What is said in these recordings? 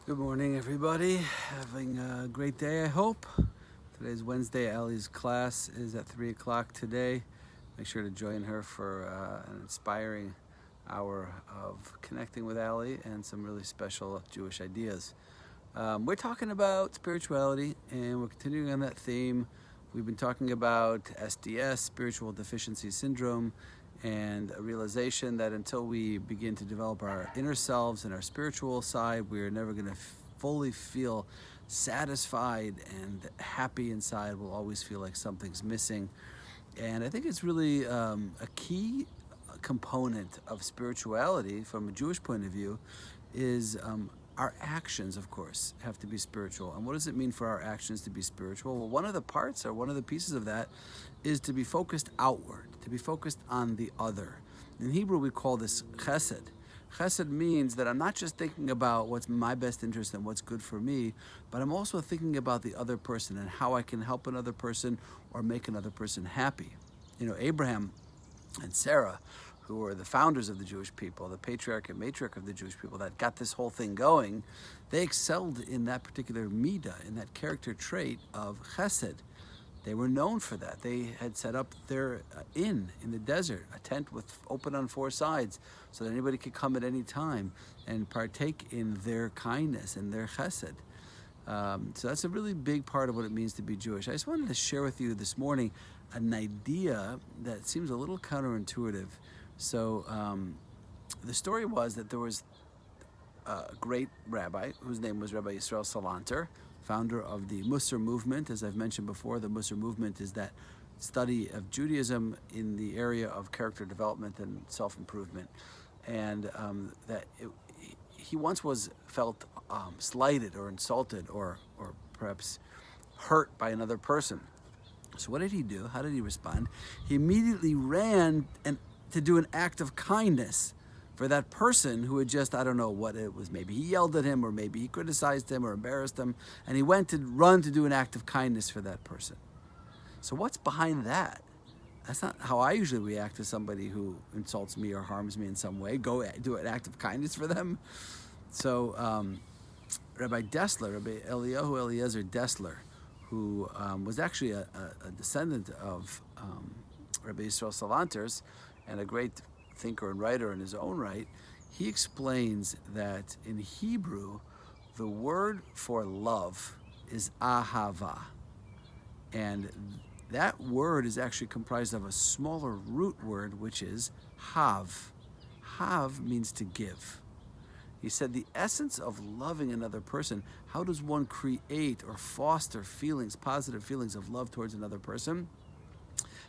Good morning, everybody. Having a great day, I hope. Today's Wednesday. Allie's class is at 3 o'clock today. Make sure to join her for an inspiring hour of connecting with Allie and some really special Jewish ideas. We're talking about spirituality, and we're continuing on that theme. We've been talking about SDS, Spiritual Deficiency Syndrome, and a realization that until we begin to develop our inner selves and our spiritual side, we're never going to fully feel satisfied and happy inside. We'll always feel like something's missing. And I think it's really a key component of spirituality from a Jewish point of view is our actions, of course, have to be spiritual. And what does it mean for our actions to be spiritual? Well, one of the parts or one of the pieces of that is to be focused outward, to be focused on the other. In Hebrew, we call this chesed. Chesed means that I'm not just thinking about what's my best interest and what's good for me, but I'm also thinking about the other person and how I can help another person or make another person happy. You know, Abraham and Sarah, who were the founders of the Jewish people, the patriarch and matriarch of the Jewish people that got this whole thing going, they excelled in that particular midah, in that character trait of chesed. They were known for that. They had set up their inn in the desert, a tent with open on four sides, so that anybody could come at any time and partake in their kindness and their chesed. So that's a really big part of what it means to be Jewish. I just wanted to share with you this morning an idea that seems a little counterintuitive. So the story was that there was a great rabbi whose name was Rabbi Yisrael Salanter, founder of the Musar movement. As I've mentioned before, the Musar movement is that study of Judaism in the area of character development and self-improvement. And he once felt slighted or insulted or perhaps hurt by another person. So what did he do? How did he respond? He immediately ran to do an act of kindness for that person who had just, I don't know what it was, maybe he yelled at him or maybe he criticized him or embarrassed him, and he went to run to do an act of kindness for that person. So what's behind that? That's not how I usually react to somebody who insults me or harms me in some way. Go do an act of kindness for them. So Rabbi Eliyahu Eliezer Dessler, who was actually a descendant of Rabbi Yisrael Salanter's and a great thinker and writer in his own right, he explains that in Hebrew, the word for love is ahava. And that word is actually comprised of a smaller root word, which is hav. Hav means to give. He said the essence of loving another person, how does one create or foster feelings, positive feelings of love towards another person?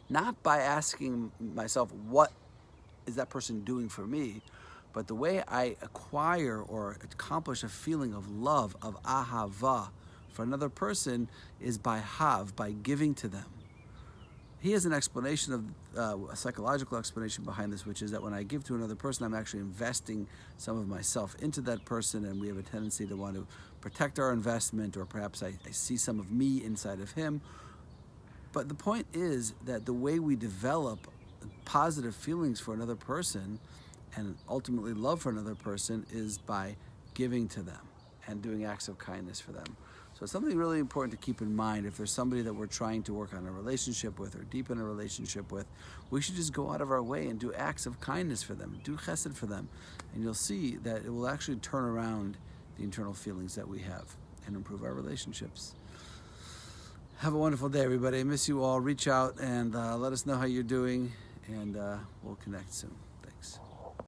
Not by asking myself, what is that person doing for me? But the way I acquire or accomplish a feeling of love, of ahava, for another person is by giving to them. He has an explanation of a psychological explanation behind this, which is that when I give to another person, I'm actually investing some of myself into that person, and we have a tendency to want to protect our investment, or perhaps I see some of me inside of him. But the point is that the way we develop positive feelings for another person and ultimately love for another person is by giving to them and doing acts of kindness for them. So it's something really important to keep in mind. If there's somebody that we're trying to work on a relationship with or deepen a relationship with, we should just go out of our way and do acts of kindness for them, do chesed for them. And you'll see that it will actually turn around the internal feelings that we have and improve our relationships. Have a wonderful day, everybody. I miss you all. Reach out and let us know how you're doing, and we'll connect soon. Thanks.